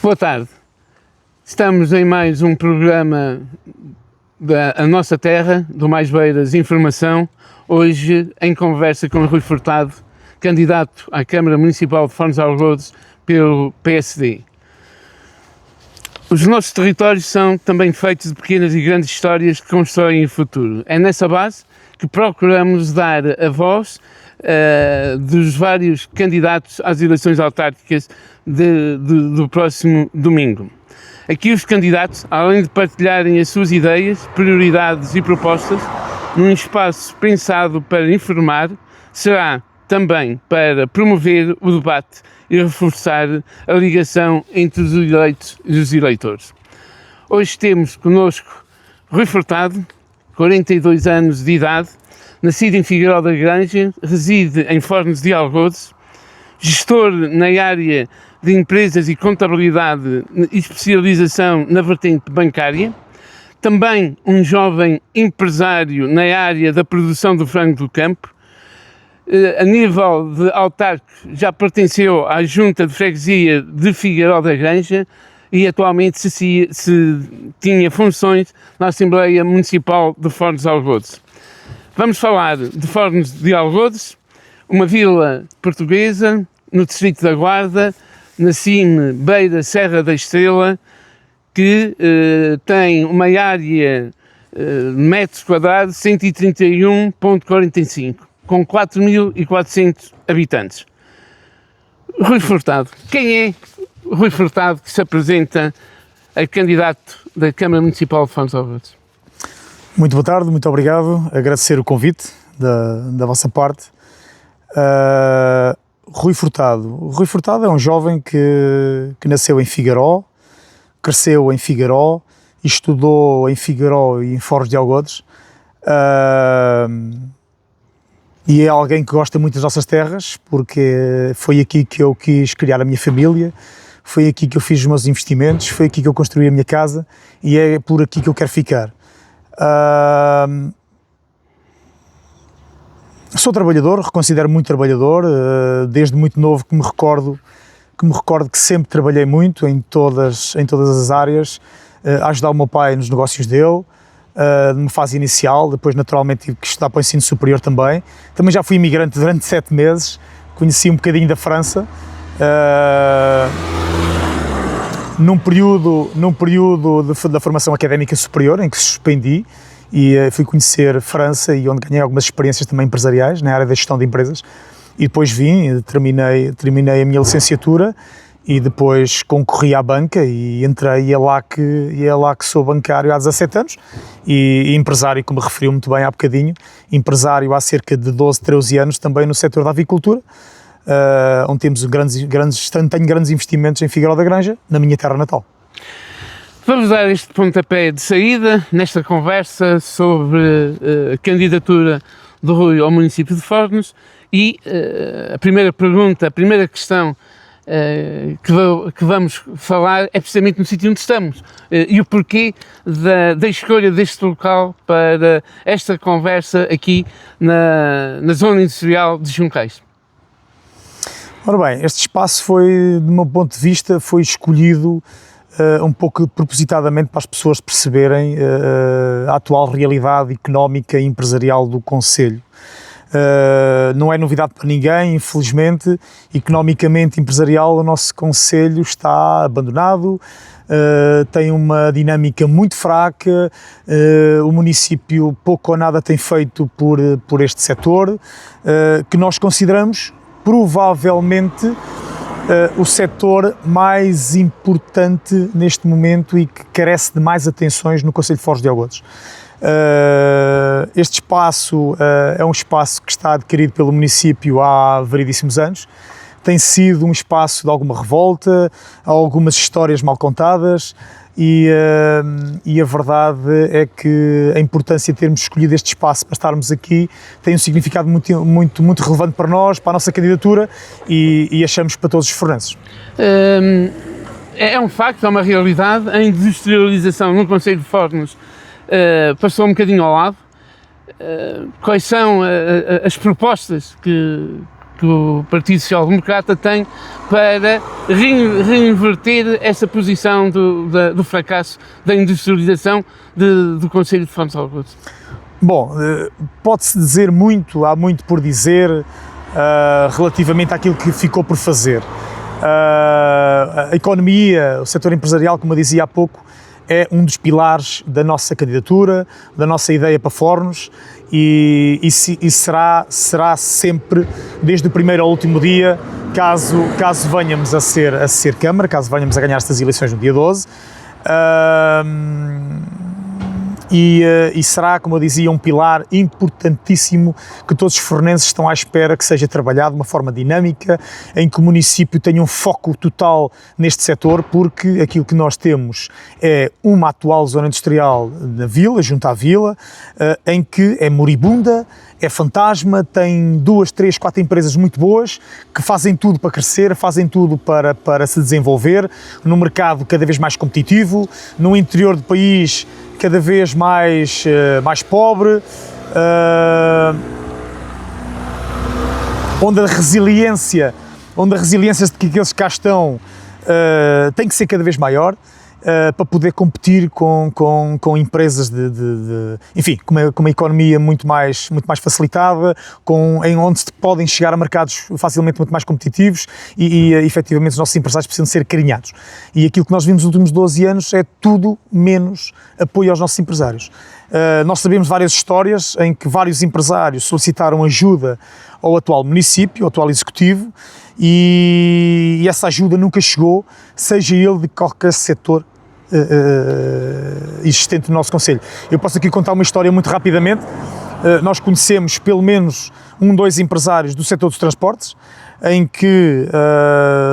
Boa tarde. Estamos em mais um programa da Nossa Terra, do Mais Beiras Informação, hoje em conversa com Rui Furtado, candidato à Câmara Municipal de Fones de Algodos pelo PSD. Os nossos territórios são também feitos de pequenas e grandes histórias que constroem o futuro. É nessa base que procuramos dar a voz dos vários candidatos às eleições autárquicas do próximo domingo. Aqui os candidatos, além de partilharem as suas ideias, prioridades e propostas, num espaço pensado para informar, será também para promover o debate e reforçar a ligação entre os eleitos e os eleitores. Hoje temos connosco Rui Furtado, 42 anos de idade, nascido em Figueiró da Granja, reside em Fones de Algodos, gestor na área de empresas e contabilidade e especialização na vertente bancária, também um jovem empresário na área da produção do frango do campo. A nível de autárquico já pertenceu à Junta de Freguesia de Figueiró da Granja e atualmente se tinha funções na Assembleia Municipal de Fones de Algodos. Vamos falar de Fones de Algodos, uma vila portuguesa no distrito da Guarda, na cime beira Serra da Estrela, que tem uma área de metros quadrados 131,45, com 4.400 habitantes. Rui Furtado. Quem é Rui Furtado que se apresenta a candidato da Câmara Municipal de Fones de Algodos? Muito boa tarde, muito obrigado. Agradecer o convite da vossa parte. Rui Furtado. Rui Furtado é um jovem que nasceu em Figueiró, cresceu em Figueiró, estudou em Figueiró e em Fones de Algodos. E é alguém que gosta muito das nossas terras, porque foi aqui que eu quis criar a minha família, foi aqui que eu fiz os meus investimentos, foi aqui que eu construí a minha casa e é por aqui que eu quero ficar. Sou trabalhador, reconsidero muito trabalhador, desde muito novo que me recordo que sempre trabalhei muito em todas as áreas, a ajudar o meu pai nos negócios dele, numa fase inicial, depois naturalmente tive que estudar para o ensino superior também. Também já fui imigrante durante 7 meses, conheci um bocadinho da França, num período da formação académica superior, em que suspendi, e fui conhecer França, e onde ganhei algumas experiências também empresariais, na área da gestão de empresas, e depois vim, terminei a minha licenciatura, e depois concorri à banca, e entrei, e é lá que sou bancário há 17 anos, e empresário, como referiu muito bem há bocadinho, empresário há cerca de 12, 13 anos também no setor da avicultura, onde temos tenho grandes investimentos em Figueiró da Granja, na minha terra natal. Vamos dar este pontapé de saída nesta conversa sobre a candidatura do Rui ao município de Fones e a primeira pergunta, a primeira questão que vamos falar é precisamente no sítio onde estamos e o porquê da escolha deste local para esta conversa aqui na zona industrial de Juncais. Ora bem, este espaço foi, do meu ponto de vista, foi escolhido um pouco propositadamente para as pessoas perceberem a atual realidade económica e empresarial do concelho. Não é novidade para ninguém, infelizmente, economicamente e empresarial o nosso concelho está abandonado, tem uma dinâmica muito fraca, o município pouco ou nada tem feito por este setor, que nós consideramos provavelmente o setor mais importante neste momento e que carece de mais atenções no concelho de Fones de Algodos. Este espaço é um espaço que está adquirido pelo município há variedíssimos anos. Tem sido um espaço de alguma revolta, algumas histórias mal contadas e a verdade é que a importância de termos escolhido este espaço para estarmos aqui tem um significado muito relevante para nós, para a nossa candidatura e achamos para todos os forenses. É um facto, é uma realidade, a industrialização no concelho de Fones passou um bocadinho ao lado. Quais são as propostas que que o Partido Social Democrata tem para reinverter essa posição do fracasso da industrialização do Concelho de Fontes de Algodoes? Bom, pode-se dizer muito, há muito por dizer relativamente àquilo que ficou por fazer. A economia, o setor empresarial, como eu dizia há pouco, é um dos pilares da nossa candidatura, da nossa ideia para Fornos e será sempre, desde o primeiro ao último dia, caso venhamos a ser Câmara, caso venhamos a ganhar estas eleições no dia 12. E será, como eu dizia, um pilar importantíssimo que todos os fornenses estão à espera que seja trabalhado de uma forma dinâmica, em que o município tenha um foco total neste setor, porque aquilo que nós temos é uma atual zona industrial na vila, junto à vila, em que é moribunda, é fantasma, tem 2, 3, 4 empresas muito boas que fazem tudo para crescer, fazem tudo para se desenvolver, num mercado cada vez mais competitivo, no interior do país cada vez mais pobre, onde a resiliência de que aqueles que cá estão tem que ser cada vez maior, para poder competir com empresas enfim, com uma economia muito mais facilitada, onde se podem chegar a mercados facilmente muito mais competitivos e efetivamente os nossos empresários precisam ser carinhados. E aquilo que nós vimos nos últimos 12 anos é tudo menos apoio aos nossos empresários. Nós sabemos várias histórias em que vários empresários solicitaram ajuda ao atual município, ao atual executivo, e essa ajuda nunca chegou, seja ele de qualquer setor existente no nosso concelho. Eu posso aqui contar uma história muito rapidamente. Nós conhecemos pelo menos 2 empresários do setor dos transportes, em que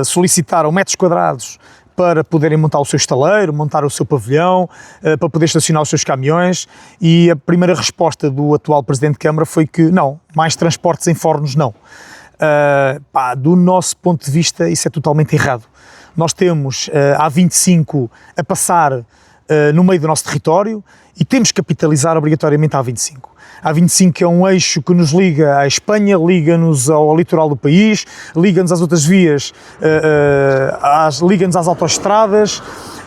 solicitaram metros quadrados para poderem montar o seu estaleiro, montar o seu pavilhão, para poder estacionar os seus caminhões, e a primeira resposta do atual Presidente de Câmara foi que não, mais transportes em Fornos não. Do nosso ponto de vista isso é totalmente errado. Nós temos a A25 a passar no meio do nosso território e temos que capitalizar obrigatoriamente a A25. A A25 é um eixo que nos liga à Espanha, liga-nos ao litoral do país, liga-nos às outras vias, liga-nos às autoestradas,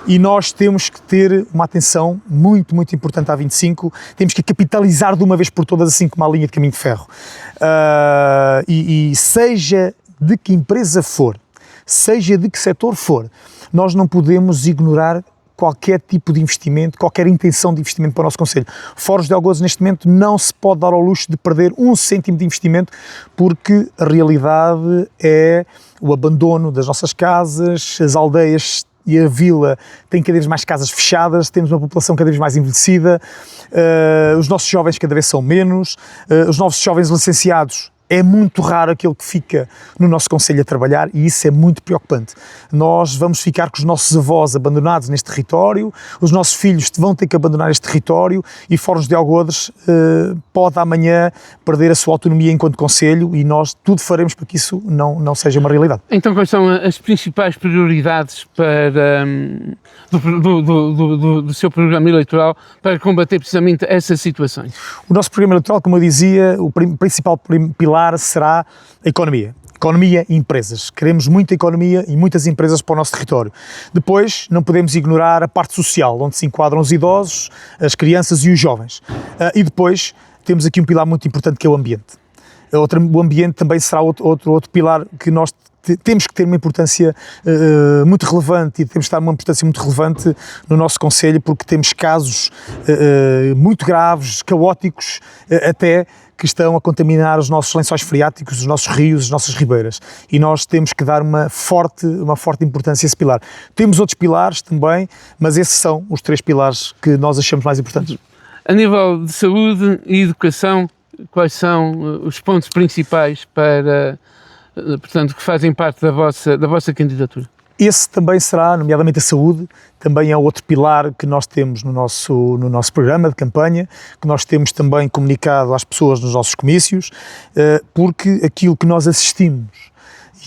e nós temos que ter uma atenção muito, muito importante à A25, temos que capitalizar de uma vez por todas, assim como a linha de caminho de ferro. E seja de que empresa for, seja de que setor for, nós não podemos ignorar qualquer tipo de investimento, qualquer intenção de investimento para o nosso concelho. Fornos de Algodoes, neste momento, não se pode dar ao luxo de perder 1 cêntimo de investimento, porque a realidade é o abandono das nossas casas, as aldeias e a vila têm cada vez mais casas fechadas, temos uma população cada vez mais envelhecida, os nossos jovens cada vez são menos, os novos jovens licenciados, é muito raro aquele que fica no nosso concelho a trabalhar, e isso é muito preocupante. Nós vamos ficar com os nossos avós abandonados neste território, os nossos filhos vão ter que abandonar este território, e Fornos de Algodoes pode amanhã perder a sua autonomia enquanto concelho, e nós tudo faremos para que isso não seja uma realidade. Então quais são as principais prioridades do seu programa eleitoral para combater precisamente essas situações? O nosso programa eleitoral, como eu dizia, o principal pilar será a economia. Economia e empresas. Queremos muita economia e muitas empresas para o nosso território. Depois, não podemos ignorar a parte social, onde se enquadram os idosos, as crianças e os jovens. E depois, temos aqui um pilar muito importante, que é o ambiente. O ambiente também será outro pilar que nós temos que ter uma importância muito relevante, e temos que dar uma importância muito relevante no nosso concelho, porque temos casos muito graves, caóticos, até que estão a contaminar os nossos lençóis freáticos, os nossos rios, as nossas ribeiras, e nós temos que dar uma forte importância a esse pilar. Temos outros pilares também, mas esses são os 3 pilares que nós achamos mais importantes. A nível de saúde e educação, quais são os pontos principais portanto, que fazem parte da vossa candidatura? Esse também será, nomeadamente a saúde, também é outro pilar que nós temos no nosso programa de campanha, que nós temos também comunicado às pessoas nos nossos comícios, porque aquilo que nós assistimos,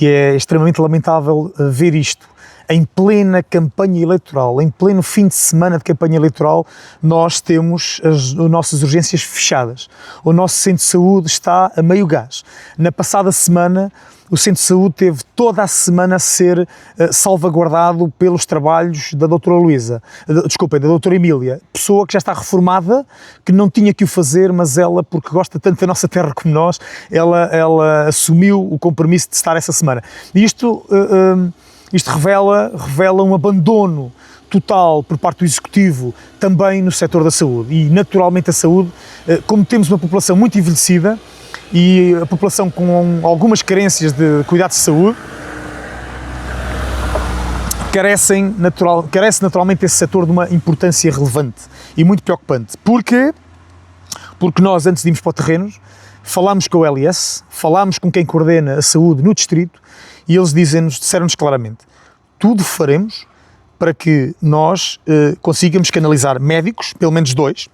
e é extremamente lamentável ver isto, em plena campanha eleitoral, em pleno fim de semana de campanha eleitoral, nós temos as nossas urgências fechadas. O nosso centro de saúde está a meio gás. Na passada semana, o Centro de Saúde teve toda a semana a ser salvaguardado pelos trabalhos da doutora Luísa, da doutora Emília, pessoa que já está reformada, que não tinha que o fazer, mas ela, porque gosta tanto da nossa terra como nós, ela assumiu o compromisso de estar essa semana. E isto revela um abandono total por parte do Executivo também no setor da saúde. E naturalmente a saúde, como temos uma população muito envelhecida, e a população com algumas carências de cuidados de saúde, carece naturalmente esse setor de uma importância relevante e muito preocupante. Porquê? Porque nós, antes de irmos para o terreno, falámos com o LS, falámos com quem coordena a saúde no distrito e eles disseram-nos claramente: tudo faremos para que nós consigamos canalizar médicos, pelo menos 2,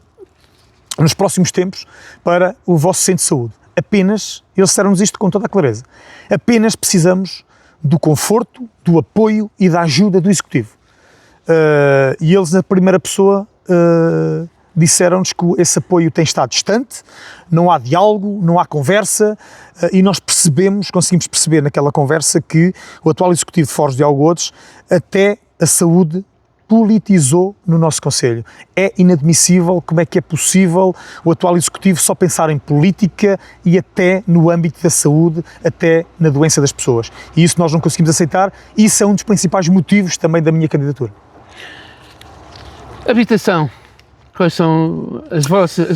nos próximos tempos, para o vosso centro de saúde. Apenas, eles disseram-nos isto com toda a clareza, apenas precisamos do conforto, do apoio e da ajuda do Executivo. E eles, na primeira pessoa, disseram-nos que esse apoio tem estado distante, não há diálogo, não há conversa, e nós conseguimos perceber naquela conversa que o atual Executivo de Foz de Algodones até a saúde politizou no nosso Conselho. É inadmissível como é que é possível o atual Executivo só pensar em política e até no âmbito da saúde, até na doença das pessoas. E isso nós não conseguimos aceitar e isso é um dos principais motivos também da minha candidatura. Habitação. Quais são as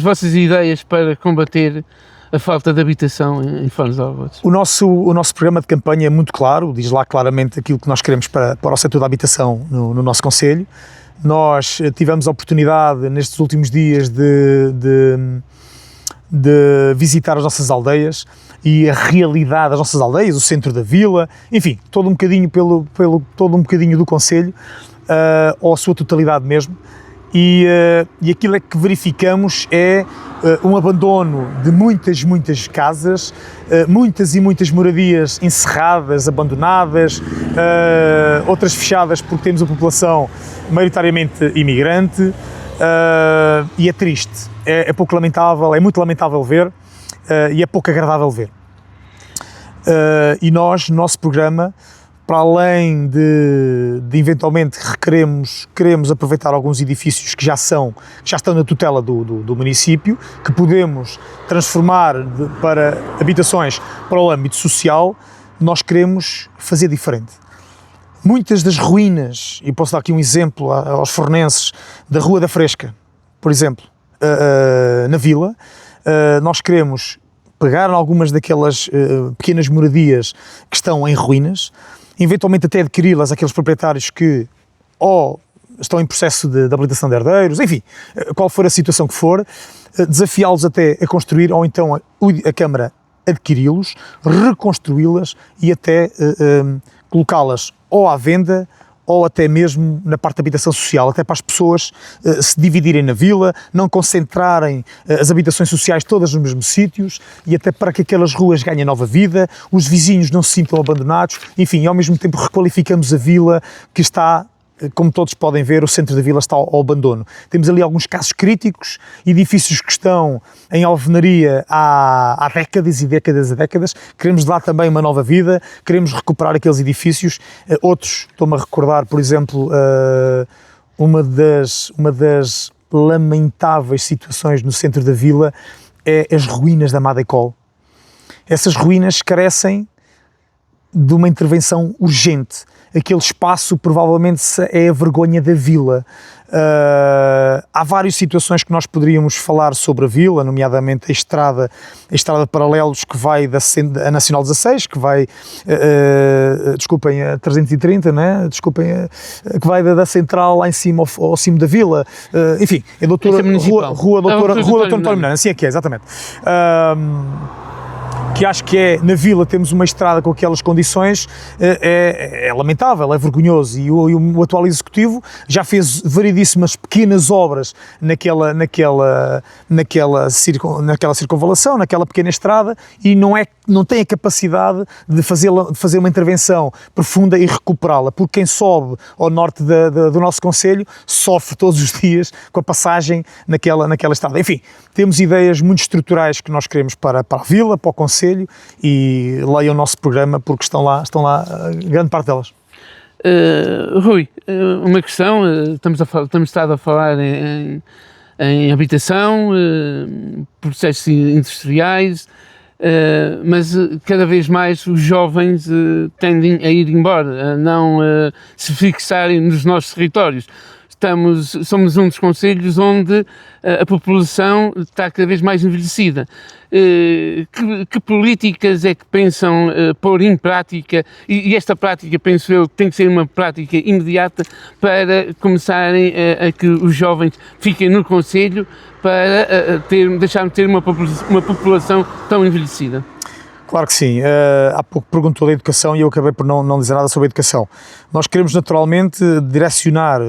vossas ideias para combater a falta de habitação em Foz de Algodones? O nosso programa de campanha é muito claro, diz lá claramente aquilo que nós queremos para o setor da habitação no nosso Conselho. Nós tivemos a oportunidade nestes últimos dias de visitar as nossas aldeias e a realidade das nossas aldeias, o centro da vila, enfim, todo um bocadinho todo um bocadinho do Conselho, ou a sua totalidade mesmo. E aquilo que verificamos é um abandono de muitas casas, muitas e muitas moradias encerradas, abandonadas, outras fechadas porque temos a população maioritariamente imigrante, e é triste, é pouco lamentável, é muito lamentável ver, e é pouco agradável ver. E nós, no nosso programa, para além de eventualmente queremos aproveitar alguns edifícios que já estão na tutela do município, que podemos transformar para habitações para o âmbito social, nós queremos fazer diferente. Muitas das ruínas, e posso dar aqui um exemplo aos fornenses, da Rua da Fresca, por exemplo, na Vila, nós queremos pegar em algumas daquelas pequenas moradias que estão em ruínas, eventualmente até adquiri-las àqueles proprietários que ou estão em processo de habilitação de herdeiros, enfim, qual for a situação que for, desafiá-los até a construir ou então a Câmara adquiri-los, reconstruí-las e até colocá-las ou à venda ou até mesmo na parte da habitação social, até para as pessoas se dividirem na vila, não concentrarem as habitações sociais todas nos mesmos sítios e até para que aquelas ruas ganhem nova vida, os vizinhos não se sintam abandonados, enfim, e ao mesmo tempo requalificamos a vila que está, como todos podem ver, o centro da vila está ao abandono. Temos ali alguns casos críticos, edifícios que estão em alvenaria há décadas e décadas, queremos dar também uma nova vida, queremos recuperar aqueles edifícios. Outros, estou-me a recordar, por exemplo, uma das lamentáveis situações no centro da vila é as ruínas da Madecol. Essas ruínas carecem de uma intervenção urgente. Aquele espaço provavelmente é a vergonha da vila. Há várias situações que nós poderíamos falar sobre a vila, nomeadamente a estrada Paralelos que vai a Nacional 16, que vai, a 330, né? Que vai da Central lá em cima ao cimo da vila, enfim, é Rua Doutor António Miranda, assim é que é, exatamente. Que acho que na vila temos uma estrada com aquelas condições, é lamentável, é vergonhoso, e o atual Executivo já fez variedíssimas pequenas obras naquela circunvalação, naquela pequena estrada, e não tem a capacidade de fazer uma intervenção profunda e recuperá-la, porque quem sobe ao norte do nosso concelho sofre todos os dias com a passagem naquela estrada. Enfim, temos ideias muito estruturais que nós queremos para a vila, para o concelho, concelho e leiam o nosso programa porque estão lá grande parte delas. Rui, uma questão, temos estado a falar em habitação, processos industriais, mas cada vez mais os jovens tendem a ir embora, a não se fixarem nos nossos territórios. Somos um dos concelhos onde a população está cada vez mais envelhecida. Que políticas é que pensam pôr em prática, e esta prática, penso eu, tem que ser uma prática imediata para começarem a que os jovens fiquem no concelho para deixar de ter uma população tão envelhecida? Claro que sim. Há pouco perguntou da educação e eu acabei por não dizer nada sobre a educação. Nós queremos naturalmente direcionar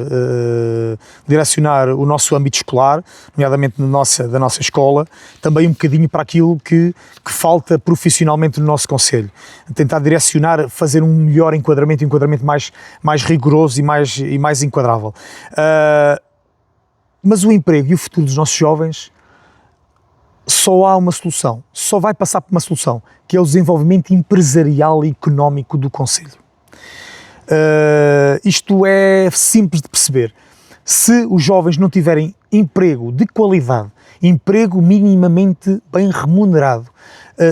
o nosso âmbito escolar, nomeadamente da nossa escola, também um bocadinho para aquilo que falta profissionalmente no nosso concelho. Tentar direcionar, fazer um melhor enquadramento mais rigoroso e mais enquadrável. Mas o emprego e o futuro dos nossos jovens só há uma solução, só vai passar por uma solução, que é o desenvolvimento empresarial e económico do concelho. Isto é simples de perceber. Se os jovens não tiverem emprego de qualidade, emprego minimamente bem remunerado,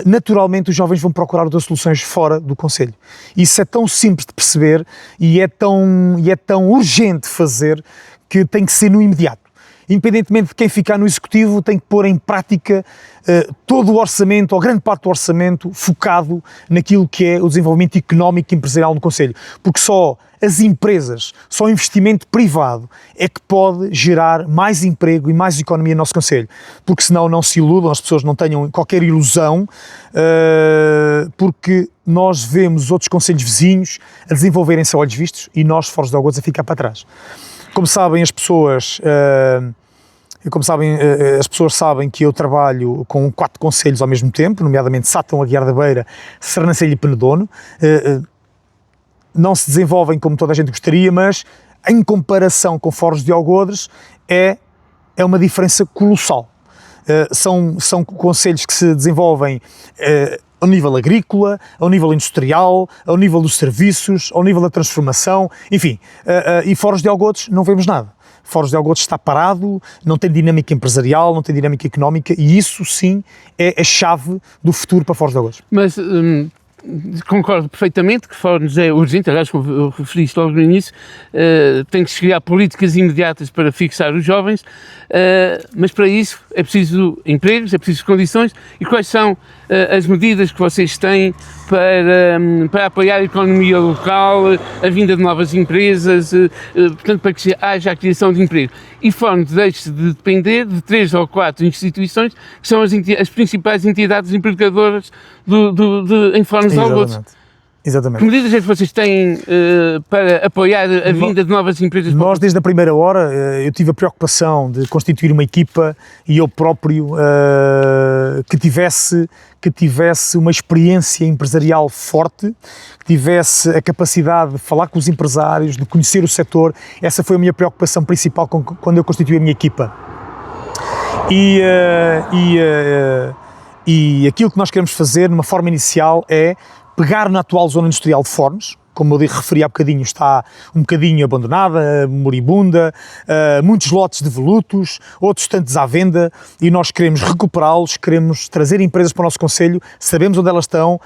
naturalmente os jovens vão procurar outras soluções fora do concelho. Isso é tão simples de perceber e é tão urgente de fazer que tem que ser no imediato. Independentemente de quem ficar no executivo, tem que pôr em prática todo o orçamento, ou grande parte do orçamento, focado naquilo que é o desenvolvimento económico e empresarial no concelho. Porque só as empresas, só o investimento privado é que pode gerar mais emprego e mais economia no nosso concelho. Porque senão não se iludam, as pessoas não tenham qualquer ilusão, porque nós vemos outros concelhos vizinhos a desenvolverem-se a olhos vistos e nós, Foz de Algodos, a ficar para trás. Como sabem, as pessoas sabem que eu trabalho com 4 concelhos ao mesmo tempo, nomeadamente Sátão, Aguiar da Beira, Sernancelho e Penedono. Não se desenvolvem como toda a gente gostaria, mas em comparação com Foz de Algodos é uma diferença colossal. São concelhos que se desenvolvem ao nível agrícola, ao nível industrial, ao nível dos serviços, ao nível da transformação, enfim, e Foz de Algodos não vemos nada. Foz de Algodos está parado, não tem dinâmica empresarial, não tem dinâmica económica e isso sim é a chave do futuro para Foz de Algodos. Mas concordo perfeitamente que Foz é urgente, aliás, como eu referi isto logo no início, tem que se criar políticas imediatas para fixar os jovens, mas para isso é preciso empregos, é preciso condições. E quais são as medidas que vocês têm para apoiar a economia local, a vinda de novas empresas, portanto, para que haja a criação de emprego? E Foz deixe de depender de 3 ou 4 instituições que são as principais entidades empregadoras em Foz de Algodos. Exatamente. Que medidas é que vocês têm para apoiar a vinda de novas empresas? Nós, desde a primeira hora, eu tive a preocupação de constituir uma equipa e eu próprio que tivesse uma experiência empresarial forte, que tivesse a capacidade de falar com os empresários, de conhecer o setor. Essa foi a minha preocupação principal quando eu constituí a minha equipa. E aquilo que nós queremos fazer, numa forma inicial, é pegar na atual zona industrial de Fornos, como eu referi há bocadinho, está um bocadinho abandonada, moribunda, muitos lotes devolutos, outros tantos à venda, e nós queremos recuperá-los, queremos trazer empresas para o nosso concelho, sabemos onde elas estão,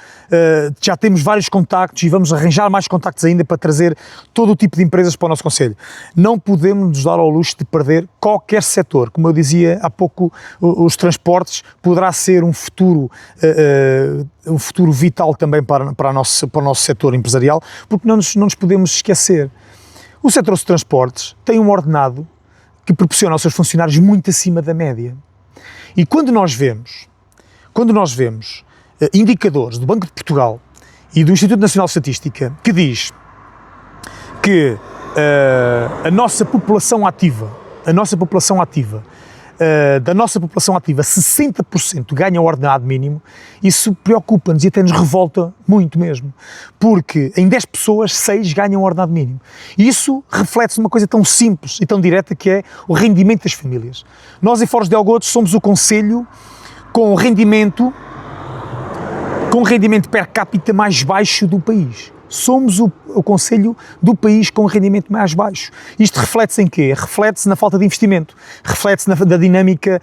já temos vários contactos e vamos arranjar mais contactos ainda para trazer todo o tipo de empresas para o nosso concelho. Não podemos nos dar ao luxo de perder qualquer setor. Como eu dizia há pouco, os transportes poderá ser um futuro vital também para o nosso setor empresarial, porque não nos podemos esquecer. O setor dos transportes tem um ordenado que proporciona aos seus funcionários muito acima da média. E quando nós vemos indicadores do Banco de Portugal e do Instituto Nacional de Estatística que diz que da nossa população ativa, 60% ganha o ordenado mínimo, isso preocupa-nos e até nos revolta muito mesmo, porque em 10 pessoas, 6 ganham o ordenado mínimo. E isso reflete-se numa coisa tão simples e tão direta que é o rendimento das famílias. Nós em Foz de Algodos somos o concelho com o rendimento com rendimento per capita mais baixo do país. Somos o concelho do país com rendimento mais baixo. Isto reflete-se em quê? Reflete-se na falta de investimento, reflete-se da dinâmica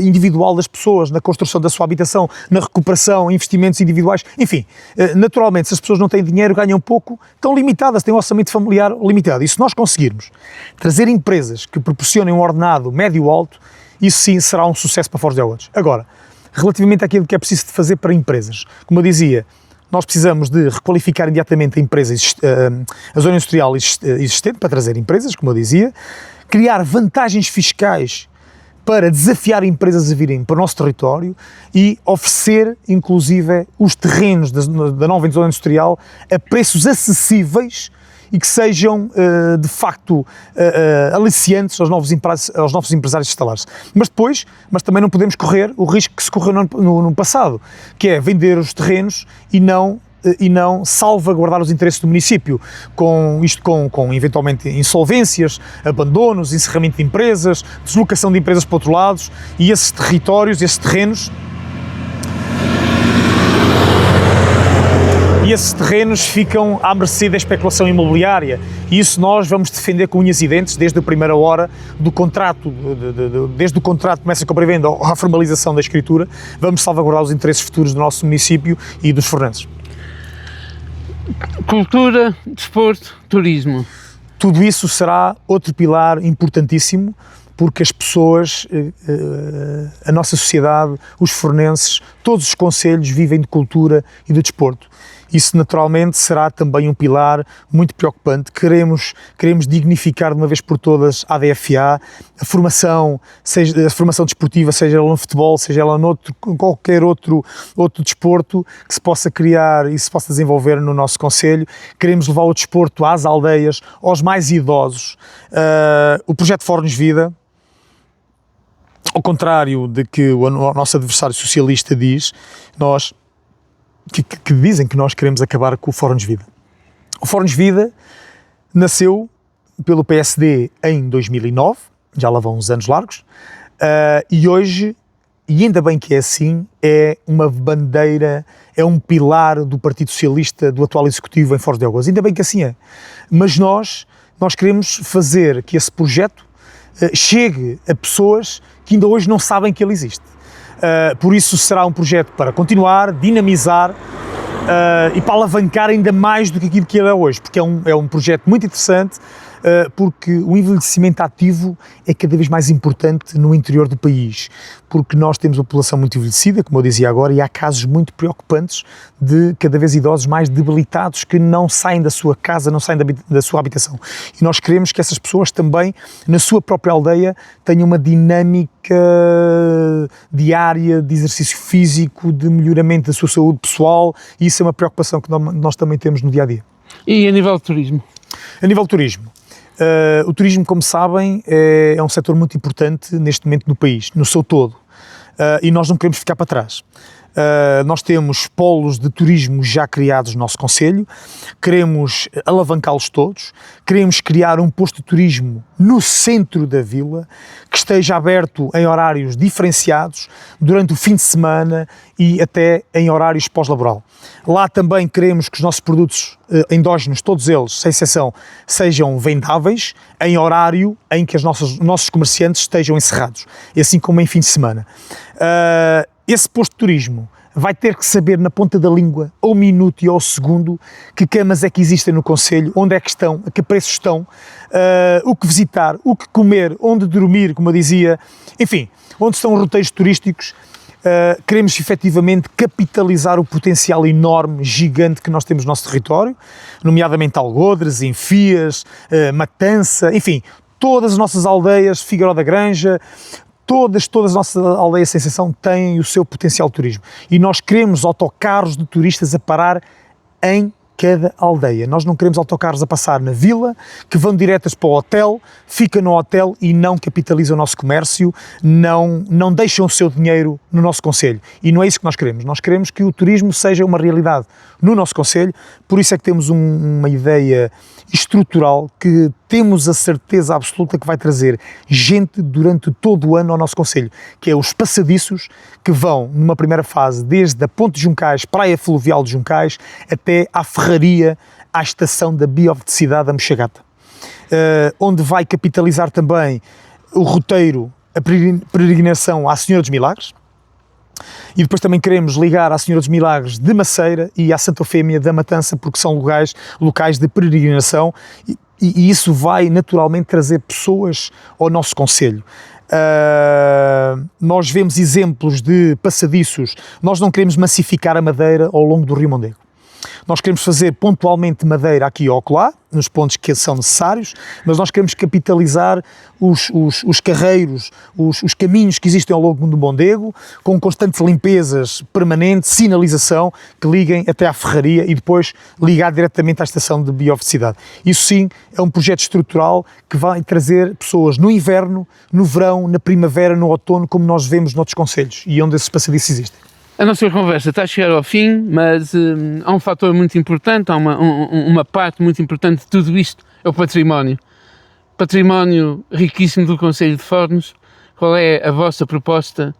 individual das pessoas, na construção da sua habitação, na recuperação, investimentos individuais, enfim. Naturalmente, se as pessoas não têm dinheiro, ganham pouco, estão limitadas, têm um orçamento familiar limitado. E se nós conseguirmos trazer empresas que proporcionem um ordenado médio-alto, isso sim será um sucesso para Foz de Iguaçu. Agora, relativamente àquilo que é preciso de fazer para empresas, como eu dizia, nós precisamos de requalificar imediatamente a empresa, a zona industrial existente para trazer empresas, como eu dizia, criar vantagens fiscais para desafiar empresas a virem para o nosso território e oferecer, inclusive, os terrenos da nova zona industrial a preços acessíveis e que sejam, de facto, aliciantes aos novos empresários instalar-se. Mas também não podemos correr o risco que se correu no passado, que é vender os terrenos e não salvaguardar os interesses do município, com eventualmente insolvências, abandonos, encerramento de empresas, deslocação de empresas para outro lado, e esses territórios, esses terrenos ficam à mercê da especulação imobiliária, e isso nós vamos defender com unhas e dentes desde a primeira hora do contrato, desde o contrato começa a compra e venda à formalização da escritura. Vamos salvaguardar os interesses futuros do nosso município e dos fornenses. Cultura, desporto, turismo. Tudo isso será outro pilar importantíssimo, porque as pessoas, a nossa sociedade, os fornenses, todos os concelhos vivem de cultura e de desporto. Isso naturalmente será também um pilar muito preocupante. Queremos dignificar de uma vez por todas a ADFA, a formação desportiva, seja ela no futebol, seja ela em qualquer outro desporto que se possa criar e se possa desenvolver no nosso concelho. Queremos levar o desporto às aldeias, aos mais idosos. O projeto Fornos Vida, ao contrário de que o nosso adversário socialista diz, que dizem que nós queremos acabar com o Fornos Vida. O Fornos Vida nasceu pelo PSD em 2009, já lá vão uns anos largos, e hoje, e ainda bem que é assim, é uma bandeira, é um pilar do Partido Socialista, do atual Executivo em Foz de Iguaçu. Ainda bem que assim é. Mas nós queremos fazer que esse projeto chegue a pessoas que ainda hoje não sabem que ele existe. Por isso será um projeto para continuar, dinamizar e para alavancar ainda mais do que aquilo que ele é hoje, porque é um projeto muito interessante, porque o envelhecimento ativo é cada vez mais importante no interior do país, porque nós temos uma população muito envelhecida, como eu dizia agora, e há casos muito preocupantes de cada vez idosos mais debilitados que não saem da sua casa, não saem da sua habitação. E nós queremos que essas pessoas também, na sua própria aldeia, tenham uma dinâmica diária de exercício físico, de melhoramento da sua saúde pessoal, e isso é uma preocupação que nós também temos no dia-a-dia. E a nível de turismo? A nível de turismo, o turismo, como sabem, é um setor muito importante neste momento no país, no seu todo, e nós não queremos ficar para trás. Nós temos polos de turismo já criados no nosso concelho, queremos alavancá-los todos, queremos criar um posto de turismo no centro da vila, que esteja aberto em horários diferenciados, durante o fim de semana e até em horários pós-laboral. Lá também queremos que os nossos produtos endógenos, todos eles, sem exceção, sejam vendáveis em horário em que os nossos comerciantes estejam encerrados, e assim como em fim de semana. Esse posto de turismo vai ter que saber na ponta da língua, ao minuto e ao segundo, que camas é que existem no concelho, onde é que estão, a que preços estão, o que visitar, o que comer, onde dormir, como eu dizia, enfim, onde estão roteiros turísticos. Queremos efetivamente capitalizar o potencial enorme, gigante que nós temos no nosso território, nomeadamente Algodres, Enfias, Matança, enfim, todas as nossas aldeias, Figueiró da Granja, todas as nossas aldeias sem exceção têm o seu potencial de turismo, e nós queremos autocarros de turistas a parar em cada aldeia. Nós não queremos autocarros a passar na vila, que vão diretas para o hotel, ficam no hotel e não capitalizam o nosso comércio, não deixam o seu dinheiro no nosso concelho. E não é isso que nós queremos. Nós queremos que o turismo seja uma realidade no nosso concelho, por isso é que temos uma ideia estrutural que temos a certeza absoluta que vai trazer gente durante todo o ano ao nosso concelho, que é os passadiços que vão, numa primeira fase, desde a Ponte de Juncais, Praia Fluvial de Juncais, até à Ferraria, à estação da Biodiversidade da Mochagata, onde vai capitalizar também o roteiro, a peregrinação à Senhora dos Milagres, e depois também queremos ligar à Senhora dos Milagres de Maceira e à Santa Eufémia da Matança, porque são locais de peregrinação, e isso vai naturalmente trazer pessoas ao nosso concelho. Nós vemos exemplos de passadiços. Nós não queremos massificar a madeira ao longo do Rio Mondego. Nós queremos fazer pontualmente madeira aqui ou acolá, nos pontos que são necessários, mas nós queremos capitalizar os carreiros, os caminhos que existem ao longo do Mondego, com constantes limpezas permanentes, sinalização, que liguem até à ferraria e depois ligar diretamente à estação de biodiversidade. Isso sim é um projeto estrutural que vai trazer pessoas no inverno, no verão, na primavera, no outono, como nós vemos noutros concelhos e onde esses passadiços existem. A nossa conversa está a chegar ao fim, mas há um fator muito importante, há uma parte muito importante de tudo isto, é o património. Património riquíssimo do Concelho de Fornos. Qual é a vossa proposta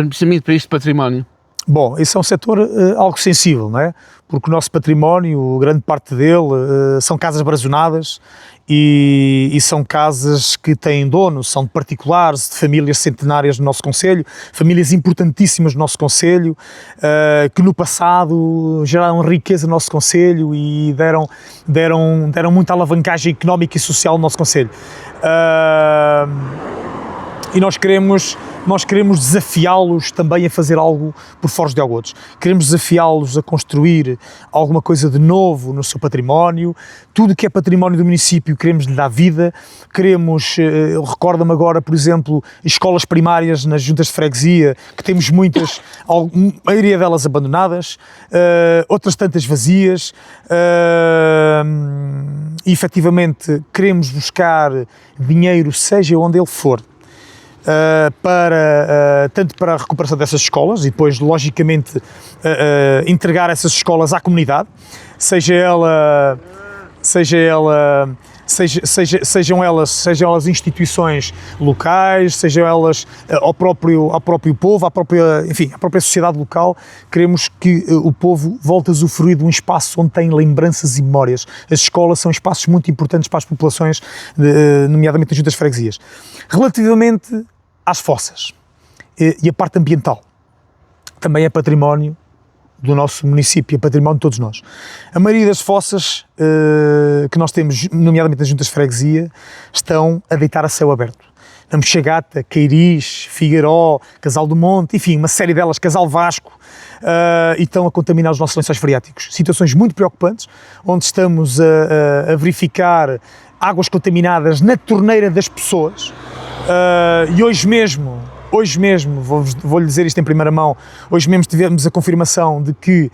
precisamente para este património? Bom, esse é um setor algo sensível, não é? Porque o nosso património, grande parte dele, são casas brazonadas e são casas que têm donos, são de particulares, de famílias centenárias no nosso concelho, famílias importantíssimas no nosso concelho, que no passado geraram riqueza no nosso concelho e deram muita alavancagem económica e social no nosso concelho. E nós queremos desafiá-los também a fazer algo por Fornos de Algodos. Queremos desafiá-los a construir alguma coisa de novo no seu património. Tudo que é património do município queremos lhe dar vida. Recorda-me agora, por exemplo, escolas primárias nas juntas de freguesia, que temos muitas, a maioria delas abandonadas, outras tantas vazias. E efetivamente queremos buscar dinheiro, seja onde ele for, tanto para a recuperação dessas escolas e depois, logicamente, entregar essas escolas à comunidade, sejam elas instituições locais, sejam elas ao próprio povo, à própria sociedade local. Queremos que o povo volte a usufruir de um espaço onde tem lembranças e memórias. As escolas são espaços muito importantes para as populações, nomeadamente nas juntas de freguesias. Relativamente às fossas e a parte ambiental, também é património do nosso município, é património de todos nós. A maioria das fossas que nós temos, nomeadamente nas juntas de freguesia, estão a deitar a céu aberto. Na Mochagata, Queiris, Figueiró, Casal do Monte, enfim, uma série delas, Casal Vasco, e estão a contaminar os nossos lençóis freáticos. Situações muito preocupantes, onde estamos a verificar águas contaminadas na torneira das pessoas. E hoje mesmo, vou-lhe dizer isto em primeira mão, hoje mesmo tivemos a confirmação de que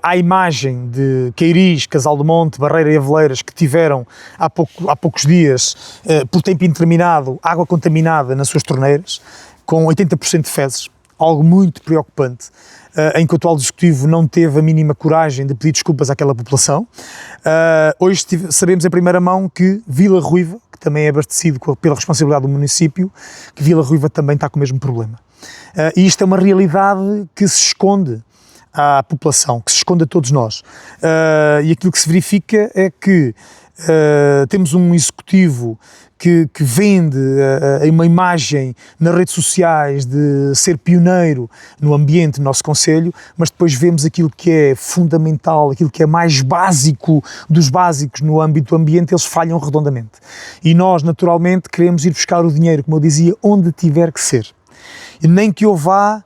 há imagem de Queiris, Casal do Monte, Barreira e Aveleiras que tiveram há poucos dias, por tempo indeterminado, água contaminada nas suas torneiras, com 80% de fezes, algo muito preocupante, em que o atual Executivo não teve a mínima coragem de pedir desculpas àquela população. Hoje sabemos em primeira mão que Vila Ruiva, que também é abastecido pela responsabilidade do município, que Vila Ruiva também está com o mesmo problema. E isto é uma realidade que se esconde à população, que se esconde a todos nós. E aquilo que se verifica é que temos um Executivo que vende uma imagem nas redes sociais de ser pioneiro no ambiente do nosso concelho, mas depois vemos aquilo que é fundamental, aquilo que é mais básico dos básicos no âmbito do ambiente, eles falham redondamente. E nós, naturalmente, queremos ir buscar o dinheiro, como eu dizia, onde tiver que ser. E nem que eu vá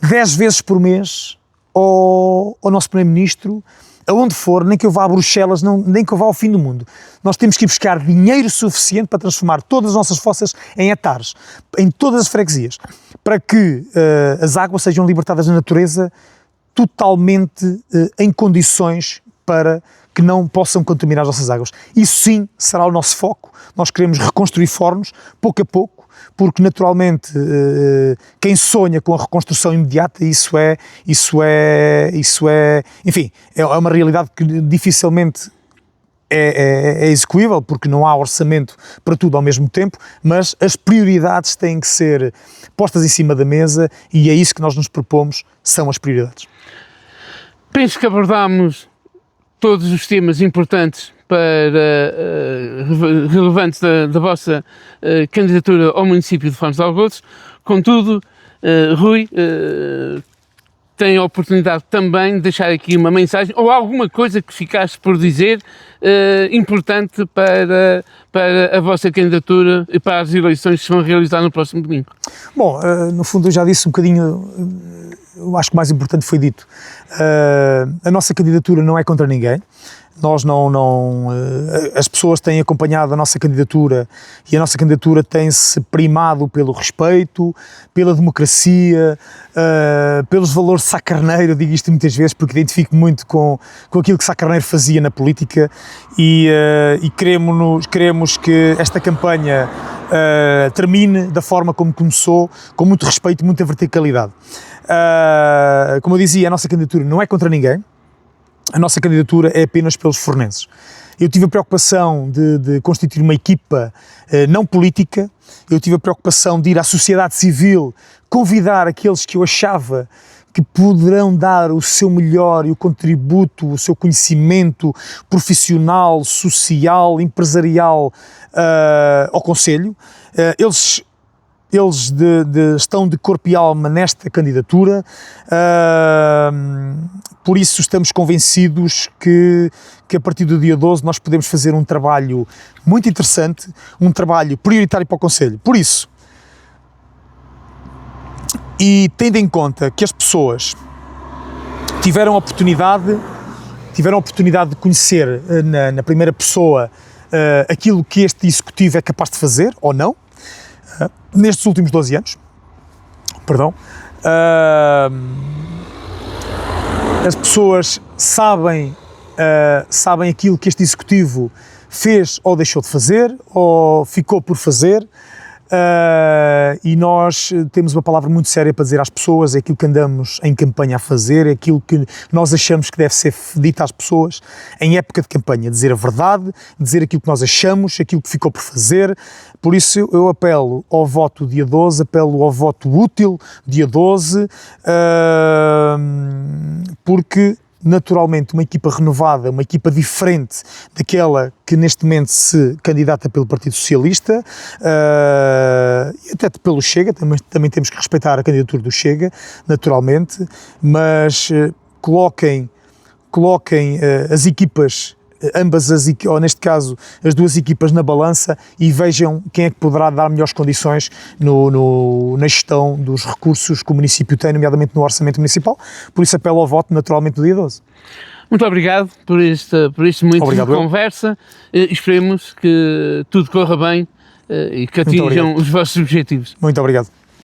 10 vezes por mês ao nosso Primeiro-Ministro, aonde for, nem que eu vá a Bruxelas, nem que eu vá ao fim do mundo. Nós temos que ir buscar dinheiro suficiente para transformar todas as nossas fossas em hectares, em todas as freguesias, para que as águas sejam libertadas na natureza totalmente em condições para que não possam contaminar as nossas águas. Isso sim será o nosso foco. Nós queremos reconstruir Fornos, pouco a pouco, porque naturalmente quem sonha com a reconstrução imediata, enfim, é uma realidade que dificilmente é execuível, porque não há orçamento para tudo ao mesmo tempo, mas as prioridades têm que ser postas em cima da mesa e é isso que nós nos propomos, são as prioridades. Penso que abordámos todos os temas importantes relevantes da vossa candidatura ao município de Foz de Algodos. Contudo, Rui, tem a oportunidade também de deixar aqui uma mensagem ou alguma coisa que ficasse por dizer importante para a vossa candidatura e para as eleições que se vão realizar no próximo domingo. Bom, no fundo eu já disse um bocadinho, eu acho que o mais importante foi dito. A nossa candidatura não é contra ninguém. Nós as pessoas têm acompanhado a nossa candidatura e a nossa candidatura tem-se primado pelo respeito, pela democracia, pelos valores de Sá Carneiro. Eu digo isto muitas vezes porque identifico muito com aquilo que Sá Carneiro fazia na política e queremos que esta campanha termine da forma como começou, com muito respeito e muita verticalidade. Como eu dizia, a nossa candidatura não é contra ninguém. A nossa candidatura é apenas pelos fornenses. Eu tive a preocupação de constituir uma equipa não política, eu tive a preocupação de ir à sociedade civil, convidar aqueles que eu achava que poderão dar o seu melhor e o contributo, o seu conhecimento profissional, social, empresarial ao Conselho. Eles estão de corpo e alma nesta candidatura, por isso estamos convencidos que a partir do dia 12 nós podemos fazer um trabalho muito interessante, um trabalho prioritário para o Conselho. Por isso, e tendo em conta que as pessoas tiveram a oportunidade de conhecer na primeira pessoa aquilo que este Executivo é capaz de fazer, ou não, nestes últimos 12 anos, as pessoas sabem aquilo que este Executivo fez ou deixou de fazer, ou ficou por fazer, e nós temos uma palavra muito séria para dizer às pessoas, é aquilo que andamos em campanha a fazer, é aquilo que nós achamos que deve ser dito às pessoas em época de campanha, dizer a verdade, dizer aquilo que nós achamos, aquilo que ficou por fazer. Por isso eu apelo ao voto dia 12, apelo ao voto útil dia 12, porque naturalmente uma equipa renovada, uma equipa diferente daquela que neste momento se candidata pelo Partido Socialista e até pelo Chega, também temos que respeitar a candidatura do Chega, naturalmente, mas coloquem as equipas, ou neste caso as duas equipas na balança e vejam quem é que poderá dar melhores condições na gestão dos recursos que o município tem, nomeadamente no orçamento municipal. Por isso apelo ao voto naturalmente no dia 12. Muito obrigado por este momento de conversa. Esperemos que tudo corra bem e que atinjam os vossos objetivos. Muito obrigado.